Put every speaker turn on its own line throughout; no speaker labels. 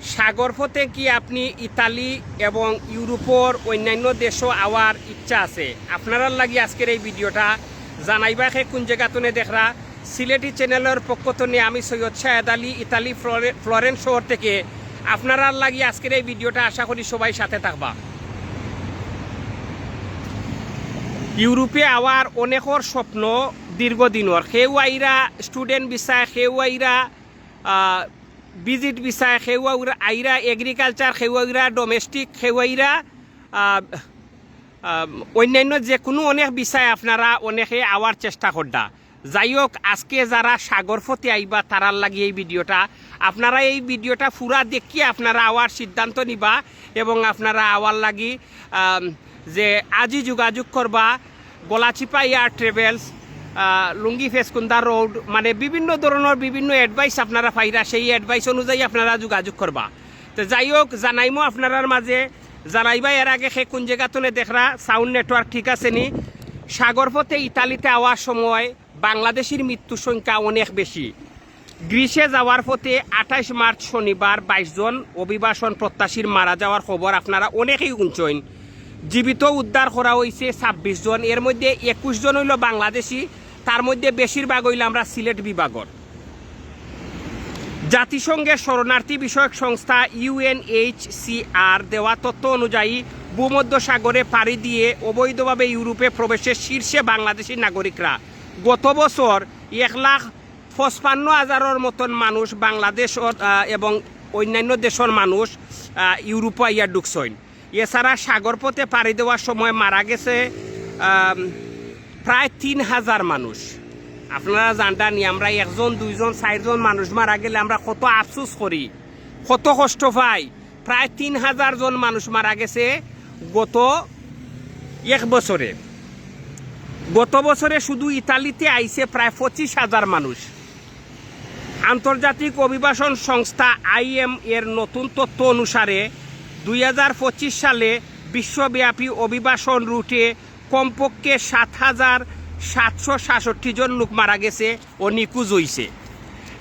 সাগর পথে কি আপনি ইতালি এবং ইউরোপের অন্যান্য দেশও আওয়ার ইচ্ছা আছে? আপনারা লাগি আজকের এই ভিডিওটা জানাইবা কোন জায়গাতনে দেখরা সিলেটি চ্যানেলের পক্ষ থেকে আমি সৈয়দ শাহেদ আলী ইতালি ফ্লোরেন্স শহর থেকে আপনারা লাগি আজকের এই ভিডিওটা আশা করি সবাই সাথে থাকবা। ইউরোপে আওয়ার অনেকর স্বপ্ন দীর্ঘদিনের, সেও আইরা স্টুডেন্ট ভিসায়, সেও আইরা ভিজিট ভিসায়, সেও আইরা এগ্রিকালচার, সেও আইরা ডোমেস্টিক, সেও আইরা অন্যান্য যে কোনো অনেক বিষয় আপনারা অনেকে আওয়ার চেষ্টা করডা। যাই হোক, আজকে যারা সাগর পথে আইবা তারার লাগি এই ভিডিওটা, আপনারা এই ভিডিওটা পুরা দেখিয়ে আপনারা আওয়ার সিদ্ধান্ত নিবা এবং আপনারা আওয়ার লাগি যে আজই যোগাযোগ করবা গলাচিপা এয়ার ট্রেভেলস, লুঙ্গি ফেসকুন্দা রোড, মানে বিভিন্ন ধরনের বিভিন্ন অ্যাডভাইস আপনারা পাইরা, সেই অ্যাডভাইস অনুযায়ী আপনারা যোগাযোগ করবা। তো যাই হোক, জানাইমো আপনার মাঝে জানাইবা এর আগে সে কোন জায়গাতনে দেখরা সাউন্ড নেটওয়ার্ক ঠিক আছে নি। সাগর পথে ইতালিতে আওয়ার সময় বাংলাদেশের মৃত্যু সংখ্যা অনেক বেশি। গ্রিসে যাওয়ার পথে 28 মার্চ শনিবার 22 জন অভিবাসন প্রত্যাশীর মারা যাওয়ার খবর আপনারা অনেকেই শুনছেন। জীবিত উদ্ধার করা হয়েছে 26 জন, এর মধ্যে 21 জন হইল বাংলাদেশি, তার মধ্যে বেশিরভাগ হইল আমরা সিলেট বিভাগর। জাতিসংঘের শরণার্থী বিষয়ক সংস্থা UNHCR দেওয়া তথ্য অনুযায়ী ভূমধ্যসাগরে পাড়ি দিয়ে অবৈধভাবে ইউরোপে প্রবেশের শীর্ষে বাংলাদেশি নাগরিকরা। গত বছর 1,55,000 মতন মানুষ বাংলাদেশ এবং অন্যান্য দেশের মানুষ ইউরোপে ইয়া ঢুকছেন। এছাড়া সাগর পথে পাড়ি দেওয়ার সময় মারা গেছে প্রায় 3,000 মানুষ। আপনারা জানটানি আমরা 1 জন 2 জন 4 জন মানুষ মারা গেলে আমরা কত আফসোস করি, কত কষ্ট পাই। প্রায় 3,000 জন মানুষ মারা গেছে গত 1 বছরে। গত বছরে শুধু ইতালিতে আইছে প্রায় 25,000 মানুষ। আন্তর্জাতিক অভিবাসন সংস্থা IM এর নতুন তথ্য অনুসারে 2025 সালে বিশ্বব্যাপী অভিবাসন রুটে কমপক্ষে 7,766 জন লোক মারা গেছে ও নিখোঁজ হয়েছে।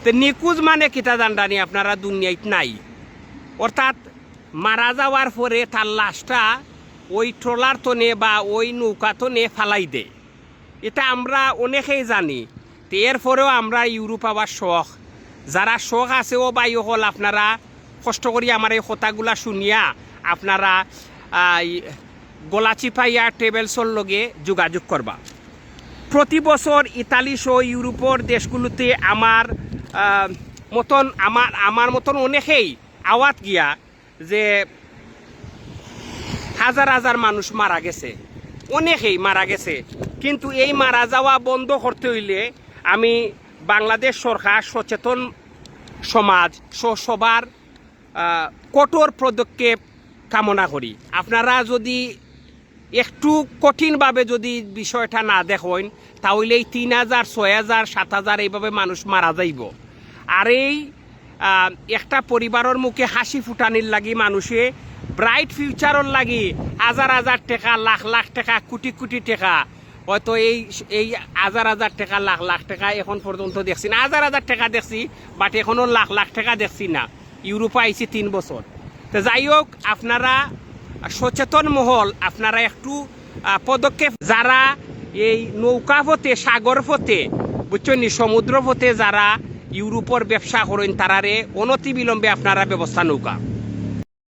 তো নিখোঁজ মানে কিতা জানডানি আপনারা দুনিয়ায় নাই, অর্থাৎ মারা যাওয়ার পরে তার লাশটা ওই ট্রলার তনে বা ওই নৌকা তনে ফালাই দেয়। এটা আমরা অনেকেই জানি। তো এরপরেও আমরা ইউরোপ আবার শখ, যারা শখ আছে ও বাই হল আপনারা কষ্ট করি আমার এই কথাগুলা শুনিয়া আপনারা গলাচিপা এয়ার ট্রেভেলসের লগে যোগাযোগ করবা। প্রতি বছর ইতালি সহ ইউরোপের দেশগুলোতে আমার মতন অনেকেই আওয়াত গিয়া যে হাজার হাজার মানুষ মারা গেছে, অনেকেই মারা গেছে। কিন্তু এই মারা যাওয়া বন্ধ করতে হইলে আমি বাংলাদেশ সরকার, সচেতন সমাজ সবার কঠোর পদক্ষেপ কামনা করি। আপনারা যদি একটু কঠিনভাবে যদি বিষয়টা না দেখেন তাহলে এই 3,000 6,000 7,000 এইভাবে মানুষ মারা যাইব। আর এই একটা পরিবারের মুখে হাসি ফুটানির লাগি, মানুষে ব্রাইট ফিউচারের লাগি হাজার হাজার টাকা, লাখ লাখ টাকা, কোটি কোটি টাকা, হয়তো এই হাজার হাজার টাকা, লাখ লাখ টাকা এখন পর্যন্ত দেখছি না। হাজার হাজার টাকা দেখছি, বাট এখনও লাখ লাখ টাকা দেখছি না। ইউরোপে আইছি 3 বছর। তো যাই হোক, আপনারা সচেতন মহল, আপনারা একটু পদক্ষেপ, যারা এই নৌকা পথে, সাগর পথে, বুঝছেন, সমুদ্র পথে যারা ইউরোপের ব্যবসা করেন তারারে অনতি বিলম্বে আপনারা ব্যবস্থা নৌকা।